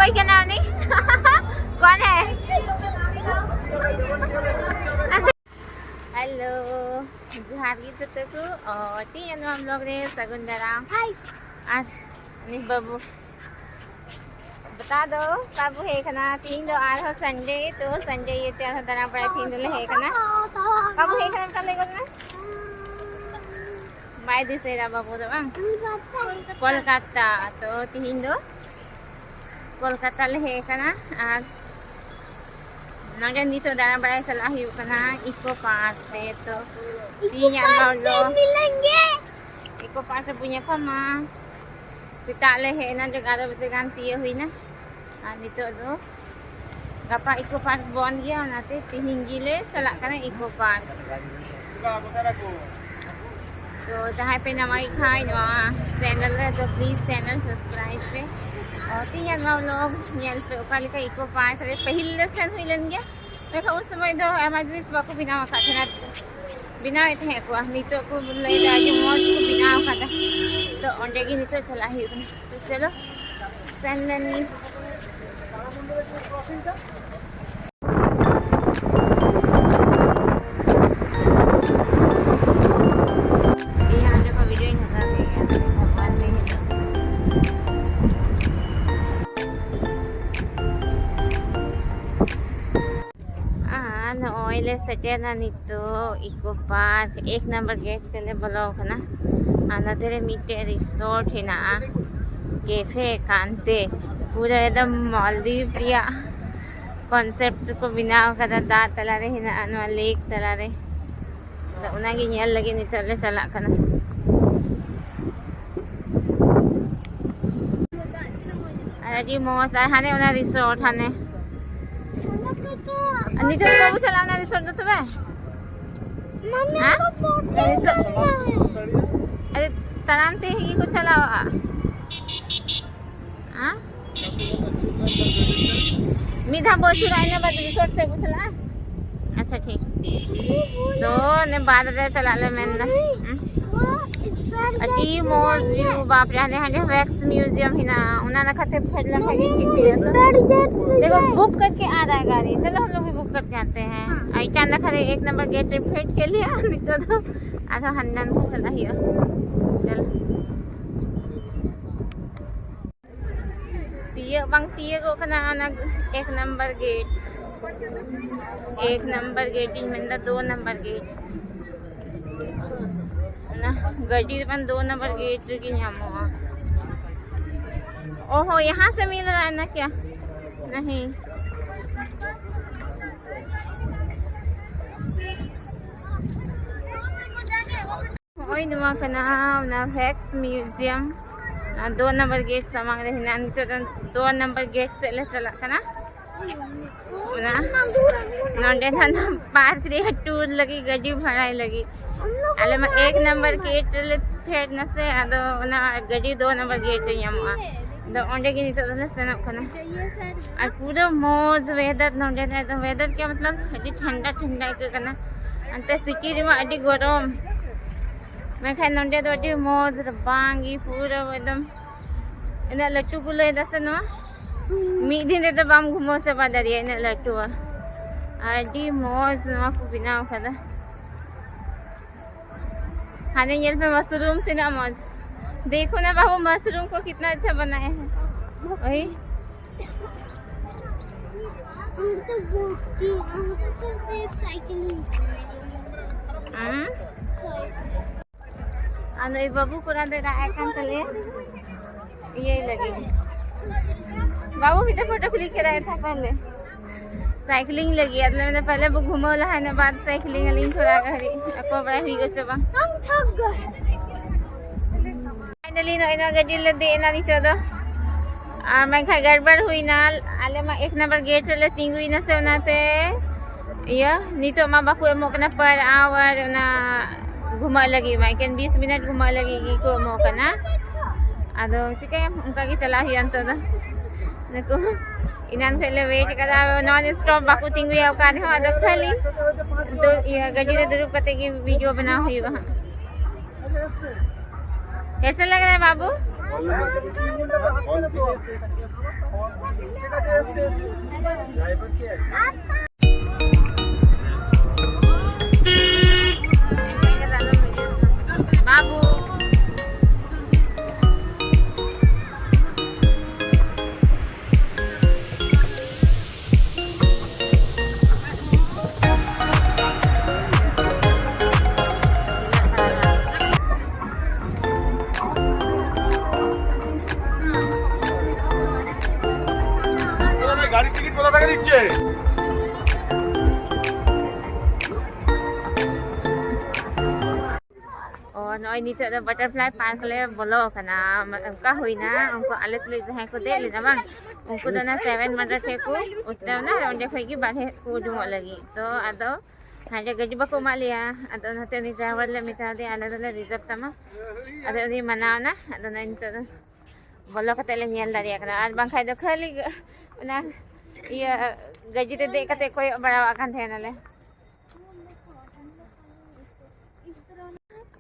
कोई क्या नाम नहीं कौन है? हेलो जोहार गी जतो को और तीन हम लोग ने सगुन दाराम आज नहीं बाबू बता दो बाबू है कना तीन दो आज हो संडे तो संडे ये त्यार दाराम पड़े तीन दो है कना बाबू है कना कल लेगो ना बाय दिसेरा बाबू तो बang कोलकाता तो तीन दो कोलकाता ले है कना आज नगे नीतो दाना बड़ा चला ही कना इको पार्क पे तो तीन lo मिलेंगे eco park punya koma sita le he na juga ada bese ganti huई ना नीतो दो गपा इको पार्क बन गया नाते तिहिंगी ले चला कना इको पार्क तो जहाँ पे नवाई खाई नवा चैनल है तो प्लीज चैनल सब्सक्राइब पे और तीन लोग ᱧᱮᱞ पे ओका लेका इको पार्क रे पहले सेन हुई लन गया मैं उन समय दो एमरजेंसी बाको बिना का थे बिना थे को नीतो को ले आज मौज को बिना का तो ओंडे की नीतो चला ही तो चलो सेन लेनी सेटेना नितो इको पार्क एक नंबर गेट तेले बोलो कना आना तेरे मीटे रिसोर्ट है ना कैफे कांते पूरा एकदम मालदीव रिया कॉन्सेप्ट को बिना कदा दा तला रे है ना अनवा लेक तला रे तो उना की ᱧᱮᱞ लगे नितले चला कना अरे मोस हाने उना रिसोर्ट हाने नीतो बाबू चलाओ ना रिसोर्ट तो बे मम्मी को अरे तराम ते ही को चलाओ हां मीठा बोचुरा ने बाद रिसोर्ट से चला अच्छा ठीक तो ने बाद रे चला ले मैं अटी मोज व्यू बाप रे हने वैक्स म्यूजियम ही ना उना ना खाते फटला खाई ठीक है देखो बुक करके आ रहा है गाड़ी चलो हम लोग भी बुक करके आते हैं आइटा ना खरे एक नंबर गेट फेट के लिए नितो तो आधा हन्नन को चला ही चल तिये बंग तिये को कना ना एक नंबर गेट इन में 2 नंबर गेट ना गड्डी पण 2 नंबर गेट की न्यामो ओहो यहाँ से मिल रहा है ना क्या नहीं ओई नुआ का नाम ना वैक्स म्यूजियम 2 नंबर गेट समांग रही ना तो 2 नंबर गेट से ले चला कना ना नोंडे ना पार्क रे टूर लगी गड्डी भाड़ा लगी अले में 1 नंबर गेट ले फेड न से अदो ना गड्डी 2 नंबर गेट यमा द ओंडे की नितो ले सनप कना और पूरा मौज वेदर नोंडे ने तो वेदर क्या मतलब अति ठंडा ठंडा के कना अंते सिटी रे में अति गरम मैं खान नोंडे तो अति मौज बांगी पूरा एकदम इना लट्टू बुले दसनो मी दिन तो बाम घुमो चबा दरिया इना लट्टू अति मौज नो को बिना खदा खाने येल पे मशरूम थे ना मौज देखो ना बाबू मशरूम को कितना अच्छा बनाए हैं वही अरे बाबू पूरा दे रहा है कान चले ये लगे बाबू भी तो फोटो क्लिक कर रहा था पहले साइकिलिंग लगी मतलब मैंने पहले वो घुमोला है ना बाद साइकिलिंग लिंक हो रहा है आपको बड़ा ही कुछ बा हम थक गए फाइनली ना इना गड्डी ले दे ना नहीं तो और मैं खा गड़बड़ हुई ना आले में 1 नंबर गेट ले तिंगुई ना से उनाते या नहीं तो मां बाकू मोकना पर आवर ना घुमा लगी मैं कैन 20 मिनट घुमा लगी को मोकना आदो चिके उनका की चला ही अंत देखो इनान खेले वेट करा नॉन स्टॉप बाकू तिंगु या का हो आदो खाली तो ये गड्डी रे दुरुप कते की वीडियो बना हुई वहां कैसा लग रहा है बाबू Babu. গাড়ির টিকিট কত টাকা দিচ্ছে? Oh, noy nito na butterfly park le bolo kana ka hoina unko alet le jahay ko de le na bang unko na 700 the ko utna na onde khoi ki bare ko dumo lagi to ado haja gaji ba ko malia ado na te ni driver le mita de ala dala reserve tama ado ni mana na ado na nito bolo ka tele nyal dari kana ar bang khai do khali na iya gaji te de kate koy barawa kan the na le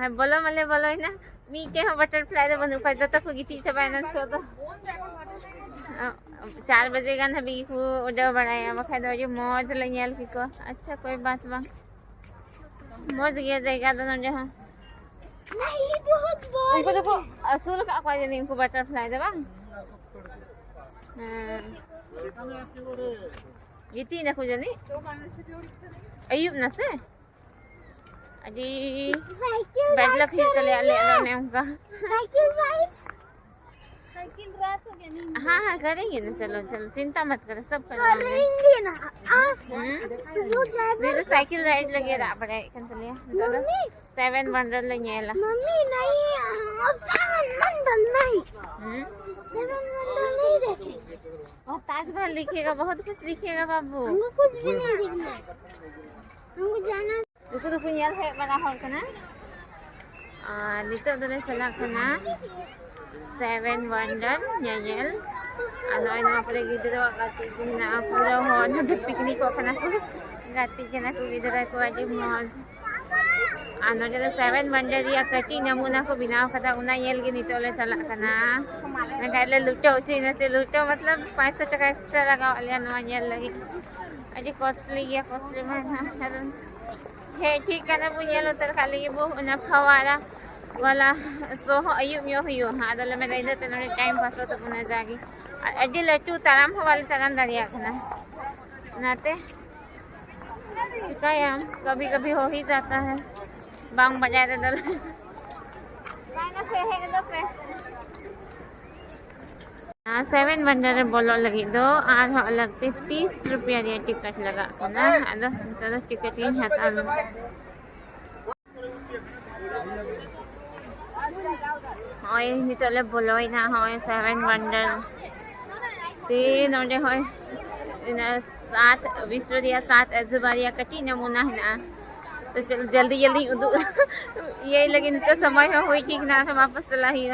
ay bolo male bolo na mi ke butterfly da banu kai jata ko giti se bayan to 4 बजे gun हबी को उड़ा बनाया मखा दो जो मौज ले nyal की को अच्छा कोई बात बा मौज गया जाएगा दोनों जहां नहीं बहुत बोल उनको देखो असूल का कोई नहीं उनको बटरफ्लाई दे बang giti na ko jani ayub na se अजी बैड लक ही चले आले ने उनका साइकिल राइड साइकिल रात हो गया नहीं हाँ हाँ करेंगे ना चलो चलो चिंता मत करो सब करेंगे ना नहीं तो साइकिल राइड लगे रहा पड़े कन चलिए चलो 7 वंडर ले ला मम्मी नहीं 7 वंडर नहीं 7 वंडर नहीं देखेंगे और ताजमहल लिखिएगा बहुत कुछ लिखिएगा बाबू हमको कुछ भी नहीं दिखना हमको जाना itu tu punya hek mana hol kana dito dole sala kana 7 wonder nyanyel ano ay mga pala gidro agati na pura hon na picnic ko kana ko gati kana ko gidro ko aji moj ano jere 7 wonder ya kati namuna ko binaw kata una yel gi nito le sala kana na kaile luto chi na se luto matlab 500 taka extra lagaw alya no yel lagi aji costly man ha हे ठीक करना पुnya lo terkali ibu una fawara wala so ayub nyo hiyo ha adala me gaida tenore time pass to puna jagi adi latu taram hawal taram dariya kana नाते शिकायत कभी कभी हो ही जाता है बांग बजा दे दल ना 7 वंडर बोलो लगी दो आज हो लगते 30 रुपया दिया टिकट लगा ना अदो तो टिकट ही हटा लो होय नितले बोलोय ना होय 7 वंडर तीन ओडे होय ना 7 विश्व दिया 7 अजूबारिया कटी नमूना है ना तो चलो जल्दी जल्दी ये लेकिन तो समय हो ठीक ना था वापस चला ही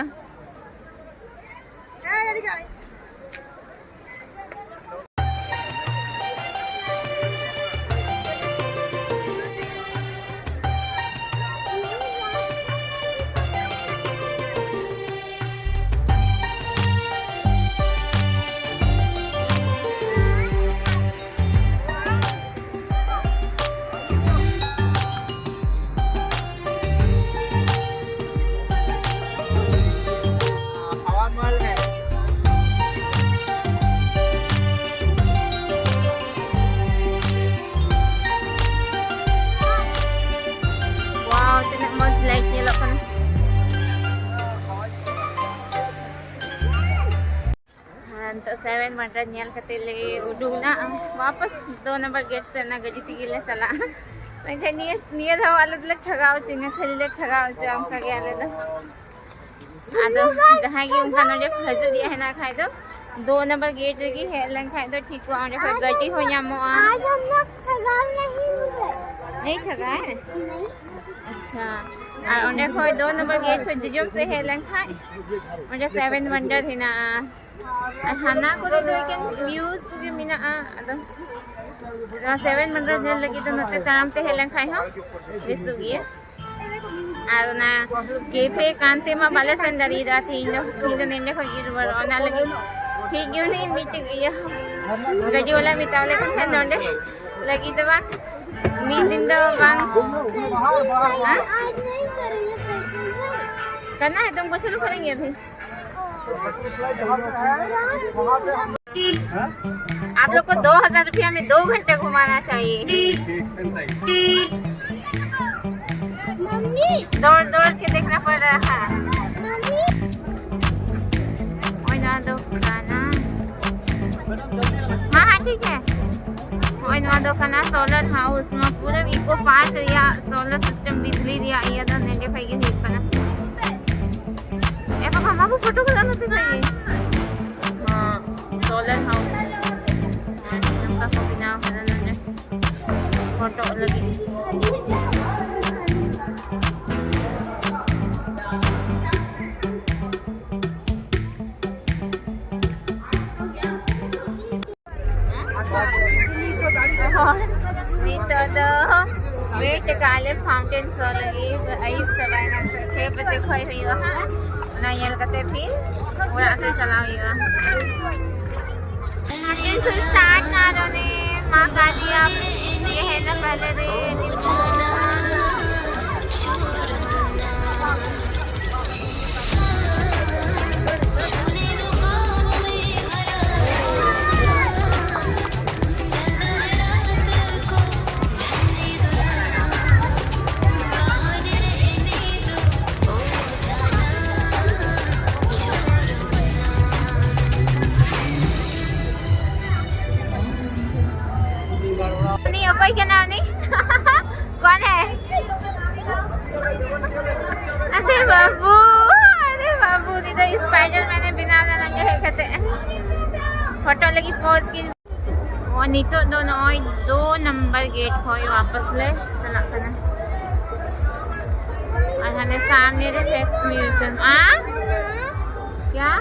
तो 7 वंडर नियल कतेले उडूना वापस 2 नंबर गेट से ना गजी तिगिले चला मैं निये धाव अलग अलग ठगाव चिंगे खलीले ठगाव जाम का गेले दो आदो जहां की उनका नजे हजू दिया है ना खाए दो 2 नंबर गेट लगी है लन खाए दो ठीक को आने पर गटी हो यामो आज हम लोग ठगाव नहीं ठगा है अच्छा और उन्हें कोई 2 नंबर गेट पे जिजम से है लन खाए मुझे 7 वंडर है ना हना को दो के व्यूज को के मिना अदो 7 वंडर जेल लगी तो नते ताराम ते हेलन खाई हो विसुगी और ना कैफे कांते मा बाले संदरी दा थी नो नेने को गिर वर ओना लगी ठीक क्यों नहीं मीटिंग ये Gaji wala bitaw ulit ang tanong de. Lagi ito bang? Meeting daw bang? Ha? Kana itong gusto ko rin yun. आप लोग को 2000 रुपया में 2 घंटे घुमाना चाहिए। दौड़ दौड़ के देखना पड़ रहा है। दो खाना हाँ ठीक है। दो खाना सोलर हाउस में पूरा इको पार्क या सोलर सिस्टम बिजली दिया ये तो नेले खाइए ठीक खाना ए पापा माँ को फोटो खिला देते भाई। हाँ सोलर हाउस नमका को बिना खाना ने फोटो लगी dito daw wait kale fountain so lagi ayub sa bayan 6 bajse khoi hoyo ha na yel kate फिर wala sa salang yo fountain so start na ro ne मां कालिया ये है ना पहले रे कोई क्या नाम नहीं कौन है अरे बाबू दी तो स्पाइडर मैंने बिना नंगे है कहते फोटो लगी पोज की वो नहीं तो दोनों 2 नंबर गेट खोई वापस ले चला करना और हमें सामने रे फैक्स म्यूजियम क्या